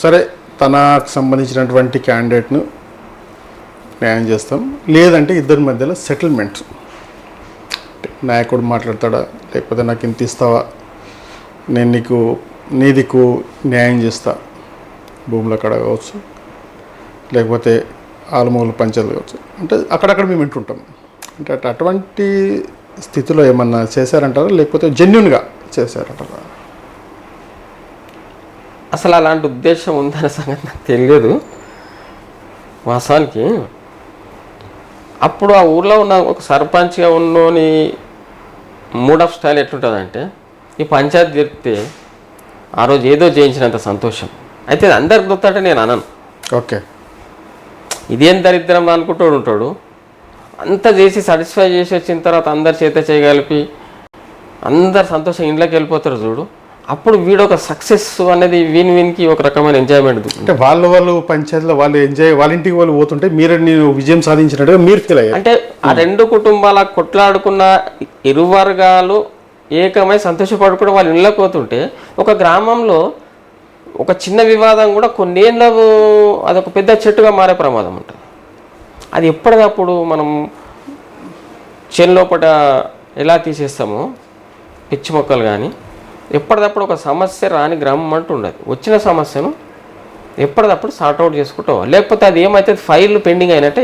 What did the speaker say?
సరే తనకు సంబంధించినటువంటి క్యాండిడేట్ను న్యాయం చేస్తాం, లేదంటే ఇద్దరి మధ్యలో సెటిల్మెంట్, నాయకుడు మాట్లాడతాడా, లేకపోతే నాకు ఇంత ఇస్తావా, నేను నీకు న్యాయం చేస్తా, భూముల కాడ కావచ్చు, లేకపోతే ఆలుమూల పంచాయతీలు కావచ్చు, అంటే అక్కడక్కడ మేము వింటుంటాం. అంటే అటువంటి స్థితిలో ఏమన్నా చేశారంటారా, లేకపోతే జెన్యున్గా చేశారంటారా? అసలు అలాంటి ఉద్దేశం ఉందనే సంగతి నాకు తెలియదు వాస్తవానికి. అప్పుడు ఆ ఊర్లో ఉన్న ఒక సర్పంచ్గా ఉన్నోని మూడ్ ఆఫ్ స్టైల్ ఎట్లుంటుందంటే, ఈ పంచాయతీ జరిపితే ఆ రోజు ఏదో చేయించినంత సంతోషం అయితే అందరికి గుర్తుంటే నేను అనను. ఓకే, ఇదేం దరిద్రం అనుకుంటాడు ఉంటాడు. అంతా చేసి సాటిస్ఫై చేసి వచ్చిన తర్వాత అందరి చేత చేయగలిపి అందరు సంతోషం ఇంట్లోకి వెళ్ళిపోతారు చూడు, అప్పుడు వీడు ఒక సక్సెస్ అనేది విన్కి ఒక రకమైన ఎంజాయ్మెంట్. అంటే వాళ్ళు పంచాయతీలో వాళ్ళు ఎంజాయ్, వాళ్ళ ఇంటికి వాళ్ళు పోతుంటే నేను విజయం సాధించినట్టుగా మీరు ఫీల్ అయ్యారు. అంటే ఆ రెండు కుటుంబాల కొట్లాడుకున్న ఇరు వర్గాలు ఏకమై సంతోషపడుకుని వాళ్ళ ఇళ్ళకి పోతుంటే, ఒక గ్రామంలో ఒక చిన్న వివాదం కూడా కొన్నేళ్ళకు అదొక పెద్ద చెట్టుగా మారే ప్రమాదం ఉంటుంది. అది ఎప్పటికప్పుడు మనం చేనులోపట ఎలా తీసేస్తామో పిచ్చి మొక్కలు కానీ, ఎప్పటికప్పుడు ఒక సమస్య రాని గ్రామం అంటూ ఉండదు. వచ్చిన సమస్యను ఎప్పటికప్పుడు సార్ట్అవుట్ చేసుకుంటాం, లేకపోతే అది ఏమైతే ఫైల్ పెండింగ్ అయినట్టే.